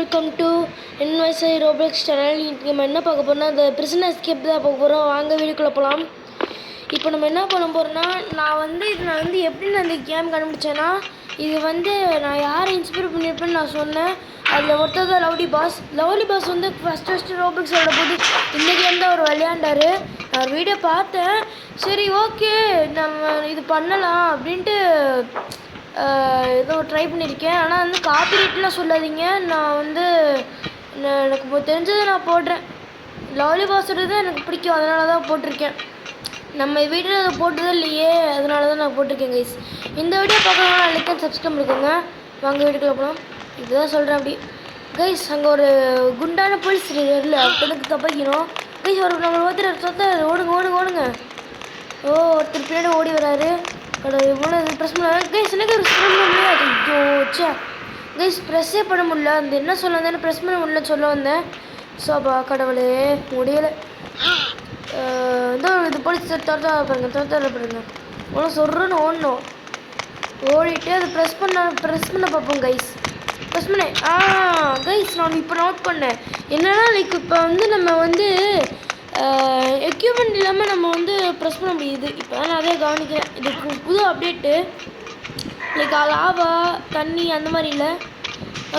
Welcome to NYSI Roblox channel. இன்றைக்கி நம்ம என்ன பார்க்க போகிறோம்னா இந்த பிரிசன் எஸ்கேப் தான் பார்க்க போகிறோம். வாங்க வீடியோக்குள்ளே போகலாம். இப்போ நம்ம என்ன பண்ண போகிறோம்னா நான் எப்படி இந்த கேம் கண்டுபிடிச்சேன்னா நான் யாரை இன்ஸ்பயர் பண்ணியிருப்பேன்னு நான் சொன்னேன். அதில் ஒருத்தர் தான் லவ்லி பாஸ் ஃபஸ்ட்டு ரோப்ளக்ஸோட போது இந்த கேம் தான் அவர் விளையாண்டார். நான் வீடியோ பார்த்தேன், சரி ஓகே நம்ம இது பண்ணலாம் அப்படின்ட்டு ஏதோ ட்ரை பண்ணியிருக்கேன். ஆனால் காப்பிரைட்லாம் சொல்லாதீங்க. நான் எனக்கு தெரிஞ்சதை நான் போடுறேன். லவ்லி பாஸோட தான் எனக்கு பிடிக்கும், அதனால தான் போட்டிருக்கேன். நம்ம வீடியோவில் அதை போட்டதே இல்லையே, அதனால தான் நான் போட்டிருக்கேன் கைஸ். இந்த வீடியோ பார்க்கணும்னா லைக் அண்ட் சப்ஸ்கிரைப் இருக்குங்க. வாங்க வீடியோக்குள்ள போகலாம். இதுதான் சொல்கிறேன் அப்படி கைஸ். அங்கே ஒரு குண்டான போலீஸ் இல்லை, அப்போதுக்கு தப்பிக்கணும் கைஸ். ஒரு நம்ம ஒருத்தர் ஓடுங்க. ஓ, ஒருத்தர் பின்னாடி ஓடி வராரு. இவ்வளோ ப்ரெஸ் பண்ண கைஸ், எனக்கு ஒரு ஸ்ப்ரெஸ் பண்ண முடியாது. ஐயோச்சா கைஸ், ப்ரெஸ்ஸே பண்ண முடியல. என்ன சொல்ல வந்தேன்னு ப்ரெஸ் பண்ண முடியலன்னு சொல்ல வந்தேன். சோபா கடவுளே, முடியலை. இது போலீஸ் தர பாருங்க. ஒன்று சொல்கிறேன்னு ஓடணும். ஓடிட்டு அது ப்ரெஸ் பண்ண பார்ப்போம் கைஸ். ப்ரெஸ் பண்ணேன். கைஸ், நான் இப்போ நோட் பண்ணேன் என்னன்னா, லைக் இப்போ நம்ம எக்யூப்மெண்ட் இல்லாமல் நம்ம ப்ரெஸ் பண்ண முடியுது. இப்போ நான் அதே கவனிக்கிறேன். இதுக்கு புது அப்டேட்டு. லைக் லாவா தண்ணி அந்த மாதிரி இல்லை.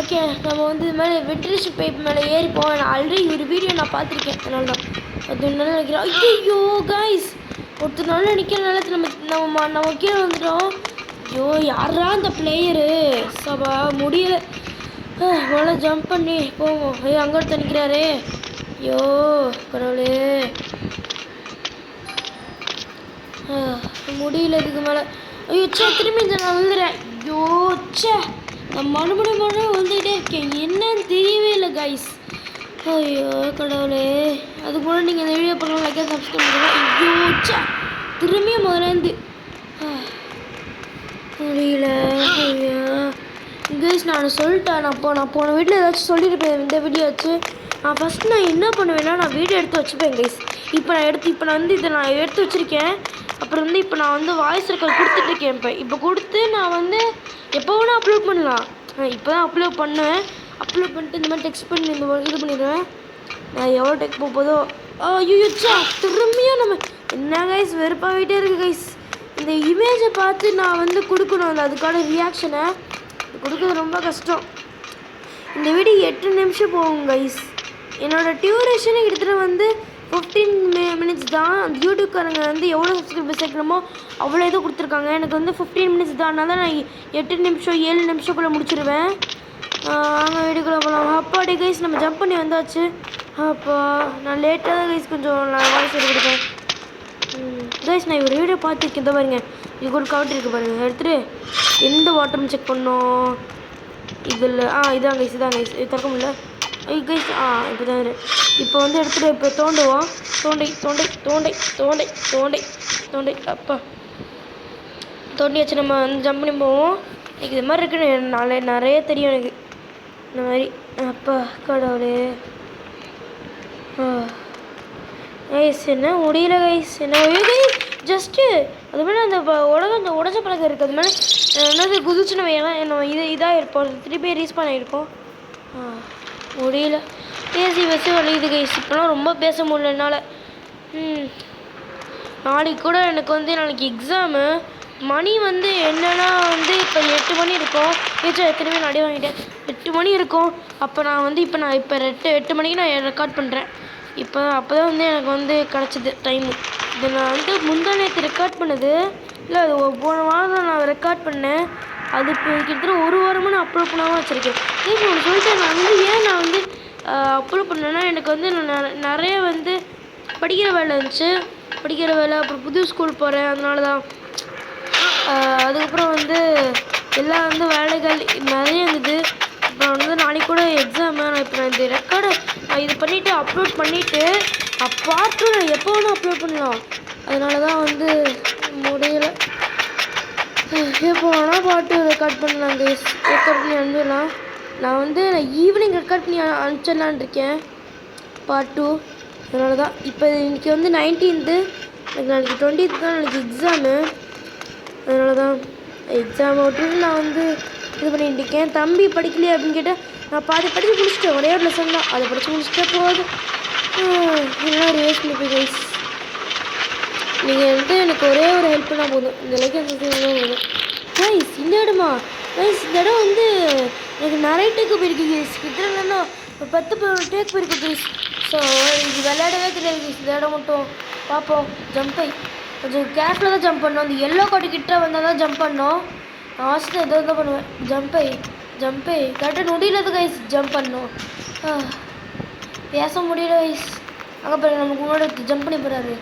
ஓகே, நம்ம இது மேலே வென்டிலேஷன் பைப் மேலே ஏறிப்போம். நான் ஆல்ரெடி ஒரு வீடியோ நான் பார்த்துருக்கேன், அதனால தான் அது நல்லா நினைக்கிறேன். ஐயோ கைஸ், ஒருத்தர் நல்லா நிற்கிற நேரத்தில் நம்ம கீழே வந்துட்டோம். ஐயோ, யாரா அந்த பிளேயரு? சபா முடியலை. நல்லா ஜம்ப் பண்ணி போவோம். ஐயோ, அங்கே ஒருத்தர் நிற்கிறாரே. ஐயோ கடவுளே, முடியல இதுக்கு மேலே. ஐயோ சே, திரும்பி நான் வந்துடுறேன். ஐயோ சே, நான் மறுபடியும் வந்துக்கிட்டே இருக்கேன். என்னன்னு தெரியவே இல்லை கைஸ். ஐயோ கடவுளே, அதுக்கு முன்னாடி நீங்கள் இந்த வீடியோ பார்க்கலாம், லைக் சப்ஸ்கிரைப் பண்ணுங்கள். ஐயோ சே, திரும்பியும் முதலேருந்து முடியல. ஐயோ கைஸ், நான் சொல்லிட்டேன். நான் போன வீட்டில் ஏதாச்சும் சொல்லியிருப்பேன் இந்த வீடியோ வச்சு. நான் என்ன பண்ணுவேன்னா, நான் வீடியோ எடுத்து வச்சுப்பேன் கைஸ். இப்போ நான் இதை நான் எடுத்து வச்சுருக்கேன். அப்புறம் இப்போ நான் வாய்ஸ் ரெக்கார்ட் கொடுத்துட்ருக்கேன். இப்போ கொடுத்து நான் எப்போ வேணால் அப்லோட் பண்ணலாம். இப்போ தான் அப்லோட் பண்ணுவேன். அப்லோட் பண்ணிட்டு இந்த மாதிரி டெக்ஸ்ட் பண்ணி இது பண்ணிடுவேன். நான் எவ்வளோ டெக் போதோ. ஐயோ சா, திரும்பியும் நம்ம என்ன கைஸ், வெறுப்பாகிட்டே இருக்குது கைஸ். இந்த இமேஜை பார்த்து நான் கொடுக்கணும், அதுக்கான ரியாக்ஷனை கொடுக்குறது ரொம்ப கஷ்டம். இந்த வீடியோ 8 நிமிஷம் போகும் கைஸ். என்னோடய டியூரேஷனே கிட்டத்தட்ட 15 மினிட்ஸ் தான். யூடியூப்காரங்க எவ்வளோ சப்ஸ்கிரைபர் சேர்க்கணுமோ அவ்வளோ ஏதோ கொடுத்துருக்காங்க. எனக்கு 15 மினிட்ஸ் தான். அதனால நான் 8 நிமிஷம் 7 நிமிஷக்குள்ளே முடிச்சிடுவேன். நாங்கள் வீடியோக்குள்ளே போகலாம். அப்பாடி கைஸ், நம்ம ஜம்ப் பண்ணி வந்தாச்சு. அப்பா நான் லேட்டாக தான் கைஸ் கொஞ்சம் நான் வாய்ஸ் எடுத்து கொடுப்பேன் கைஸ். நான் ஒரு வீடியோ பார்த்துருக்கேன். இதை பாருங்க, இதுக்கு ஒரு கவுண்ட் இருக்குது பாருங்கள். எடுத்துகிட்டு எந்த வாட்டர்னு செக் பண்ணோம். இதில் இதான் கைஸ் இது திறக்க முடியல. கைஸ் இப்போ தான் இப்போ எடுத்துகிட்டு இப்போ தோண்டுவோம். தோண்டை அப்பா தோண்டியாச்சு. நம்ம ஜம்ப் பண்ணி போவோம். எனக்கு இது மாதிரி இருக்குன்னு நிறைய தெரியும் எனக்கு. இந்த மாதிரி அப்பா கடவுளே. கைஸ், என்ன முடியல கைஸ். என்ன கைஸ், ஜஸ்ட்டு அது மேலே அந்த உடஞ்ச பழக்கம் இருக்குது. அது மேலே குதிச்சு நம்ம இதாக இருப்போம். திருப்பி ரீஸ்பான் ஆகிருப்போம். முடியல. பேசி வலியுது கைஸ். இப்போலாம் ரொம்ப பேச முடியல என்னால். நாளைக்கு கூட எனக்கு நாளைக்கு எக்ஸாமு. மணி என்னென்னா இப்போ 8 மணி இருக்கும். திரும்பி நான் அடி வாங்கிட்டேன். 8 மணி இருக்கும். அப்போ நான் இப்போ 8 மணிக்கு நான் ரெக்கார்ட் பண்ணுறேன். அப்போ தான் எனக்கு கிடச்சிது டைமு. இதை நான் முந்தா நேற்று ரெக்கார்ட் பண்ணது இல்லை, அது போன வாரம் நான் ரெக்கார்ட் பண்ணேன். அது இப்போ கிட்டத்தட்ட 1 வாரமாக நான் அப்லோட் பண்ணாமல் வச்சுருக்கேன். ஒன்று சொல்லிட்டு நான் அப்லோட் பண்ணேன்னா எனக்கு நான் நிறைய படிக்கிற வேலை இருந்துச்சு. படிக்கிற வேலை, அப்புறம் புது ஸ்கூல் போகிறேன், அதனால தான். அதுக்கப்புறம் எல்லாம் வேலைகள் நிறைய இருந்தது. அப்புறம் நாளைக்கு கூட எக்ஸாமு. நான் இப்போ இந்த ரெக்கார்டை இது பண்ணிவிட்டு அப்லோட் பண்ணிவிட்டு பார்த்து நான் எப்போ வேணும் அப்லோட் பண்ணலாம். அதனால தான் முடியலை. எப்போ வேணால் பாட்டு ரெக்கார்ட் பண்ணலாம் கைஸ். ரெக்கார்ட் பண்ணி அனுப்பிடலாம். நான் ஈவினிங் ரெக்கார்ட் பண்ணி அனுப்பிச்சிடலான் இருக்கேன் பார்ட் 2. அதனால தான் இப்போ இன்றைக்கி 19th, எனக்கு நாளைக்கு 20th தான் நாளைக்கு எக்ஸாமு. அதனால தான் எக்ஸாம் விட்டுட்டு நான் இது பண்ணிட்டு இருக்கேன். தம்பி படிக்கலையே அப்படின்னு கேட்டால் நான் பாதி படித்து முடிச்சிட்டேன், ஒரே ஒரு லெசன் தான், அதை படித்து முடிச்சுட்டே போகுது. எல்லாம் ரிவைஸ் பண்ணி கைஸ். நீங்கள் வந்து எனக்கு ஒரே ஒரு ஹெல்ப் பண்ணால் போதும், இந்த லைக் போதும் கைஸ். இந்த இடமா கைஸ், இந்த இடம் வந்து எனக்கு நிறைய டேக்கு போயிருக்கு கைஸ். கிட்டனா ஒரு 10 டேக் போயிருக்கு கைஸ். ஸோ இது விளையாடவே தெரியாது கைஸ். இந்த இடம் மட்டும் பார்ப்போம். ஜம்பை கொஞ்சம் கேர்ஃபுல்லாக தான் ஜம்ப் பண்ணோம். அந்த எல்லோ காட்டு கிட்ட வந்தால் தான் ஜம்ப் பண்ணோம். நான் வாசிட்டு எதோ தான் பண்ணுவேன். ஜம்பை கரெக்டாக நொடியில் தான் கைஸ் ஜம்ப் பண்ணோம். பேச முடியல கைஸ். அங்கே பாருங்க, நமக்கு முன்னாடி ஜம்ப் பண்ணி போகிறாரு.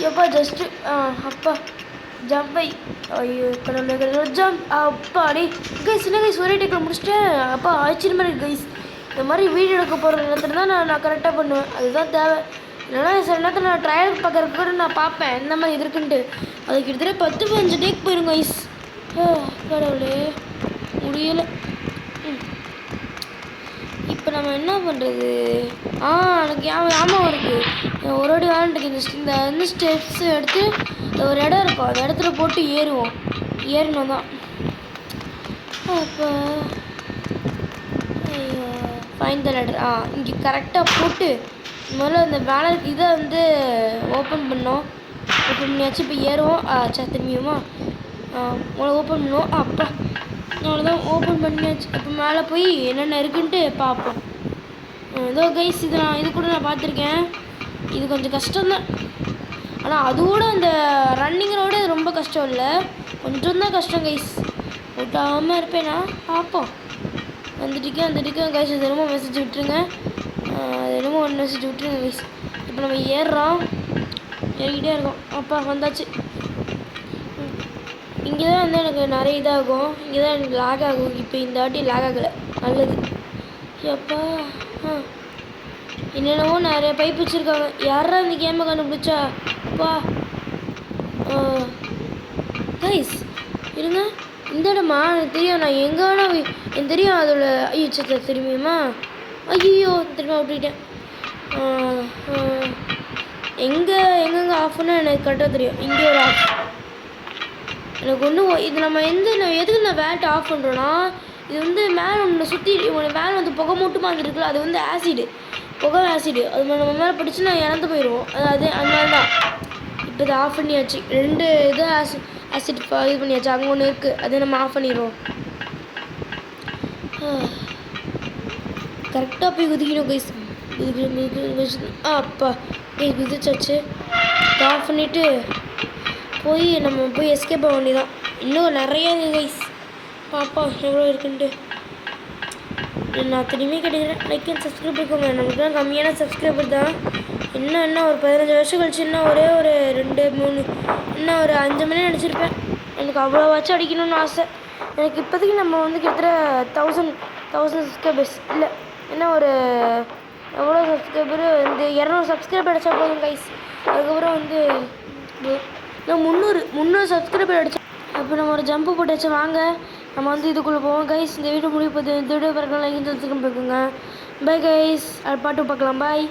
எப்பா ஜஸ்ட்டு அப்பா ஜம்பை. ஐயோ கடவுளே, ஜம்ப் அப்பா. அடி கைஸ், என்ன கைஸ் ஒரே டேக்கில் முடிச்சுட்டேன். அப்பா ஆச்சரியமாக இருக்குது கைஸ். இந்த மாதிரி வீடியோ எடுக்க போகிற நேரத்தில் தான் நான் கரெக்டாக பண்ணுவேன். அதுதான் தேவை. இல்லைனா சில நேரத்தில் நான் ட்ரையல் பார்க்குறதுக்கு கூட நான் பார்ப்பேன் இந்த மாதிரி இது இருக்குன்ட்டு. அது கிட்டத்தட்ட 10-15 டேக் போயிடும் கைஸ். கடவுளே முடியலை. இப்போ நம்ம என்ன பண்ணுறது? எனக்கு ஞாபகம் இருக்குது. ஒரு வாட்டி விளாண்டுருக்கு. இந்த ஸ்டெப்ஸ் எடுத்து ஒரு இடம் இருக்கும், அந்த இடத்துல போட்டு ஏறணும் தான். அப்போ ஐயோ ஃபைன் த லேடர். இங்கே கரெக்டாக போட்டு முதல்ல அந்த பேனர் இதை வந்து ஓப்பன் பண்ணியாச்சு. இப்போ ஏறுவோம். திரும்பியுமா முதல்ல ஓப்பன் பண்ணுவோம். அப்பா அவ்வளோதான், ஓப்பன் பண்ணியாச்சு. இப்போ மேலே போய் என்னென்ன இருக்குன்ட்டு பார்ப்போம். ஏதோ கைஸ் இது கூட நான் பார்த்துருக்கேன். இது கொஞ்சம் கஷ்டம்தான். ஆனால் அதோட அந்த ரன்னிங்கோட ரொம்ப கஷ்டம் இல்லை, கொஞ்சம் தான் கஷ்டம் கைஸ். விட்டாமல் இருப்பேனா பார்ப்போம். வந்துட்டுக்கேன் கைஸ். அது என்னமோ மெசேஜ் விட்டுருங்க. அது என்னமோ ஒன்று மெசேஜ் விட்டுருங்க கைஸ். இப்போ நம்ம ஏறிக்கிட்டே இருக்கோம். அப்பா வந்தாச்சு. இங்கே தான் வந்து எனக்கு நிறைய இதாகும். இங்கே தான் எனக்கு லாக் ஆகும். இப்போ இந்த வாட்டி லாக் ஆகலை, நல்லது. அப்பா என்னென்னவோ நிறைய பைப் வச்சுருக்காங்க. யாரா இந்த கேமை கண்டுபிடிச்சா? அப்பா கைஸ் இருங்க, இந்த இடமா எனக்கு தெரியும். நான் எங்கே வேணால் எனக்கு தெரியும் அதோட. ஐயோ சச்சா திரும்பியுமா? ஐயோ திரும்ப விட்டுக்கிட்டேன். எங்கெங்கே ஆஃப்னா எனக்கு கரெக்டாக தெரியும். இங்கே ஒரு ஆஃப் எனக்கு ஒன்றும். இது நம்ம எதுக்கு நான் வேல்ட் ஆஃப் பண்ணுறோன்னா, இது வந்து மேலே ஒன்று சுற்றி மேலே வந்து புகை மூட்டமாக வந்துருக்குல்ல, அது வந்து புகை ஆசிடு. அது நம்ம மேலே படிச்சு நான் இறந்து போயிடுவோம். அதனால தான் இப்போ இதை ஆஃப் பண்ணியாச்சு. 2 இது ஆசிட் இது பண்ணியாச்சு. அங்கே ஒன்று இருக்குது, அதை நம்ம ஆஃப் பண்ணிடுவோம். கரெக்டாக போய் குதிக்கணும் கைஸ். அப்பா குதிச்சாச்சு. ஆஃப் பண்ணிவிட்டு நம்ம போய் எஸ்கேப் ஆக வேண்டியதான். இன்னும் நிறையா கைஸ் பாப்பா எவ்வளோ இருக்குன்ட்டு. நான் திரும்பி கிடைக்கிறேன். லைக் அண்ட் சப்ஸ்கிரைப் பண்ணிக்கோங்க. நமக்குலாம் கம்மியான சப்ஸ்கிரைபர் தான். இன்னும் ஒரு 15 வருஷம் கழிச்சு இன்னும் ஒரே ஒரு 2-3 இன்னும் ஒரு 5 மணி நினச்சிருப்பேன். எனக்கு அவ்வளோவாச்சும் அடிக்கணும்னு ஆசை. எனக்கு இப்போதைக்கு நம்ம வந்து கிட்டத்தட்ட 1000 சப்ஸ்கிரைபர்ஸ் இல்லை, என்ன ஒரு எவ்வளோ சப்ஸ்கிரைபரு இந்த 200 சப்ஸ்கிரைபர் அடித்தா போதும் கைஸ். அதுக்கப்புறம் வந்து நான் 300 சப்ஸ்கிரைபர் அடித்தேன். அப்போ நம்ம ஒரு ஜம்ப்பு போட்டாச்சு. வாங்க நம்ம வந்து இதுக்குள்ளே போவோம் கைஸ். இந்த வீடியோ முடிவு போது இந்த வீடியோ பார்க்கலாம். லைக் சப்ஸ்கிரைப் பண்ணுங்க. Bye guys. அது பாட்டு பார்க்கலாம். பாய்.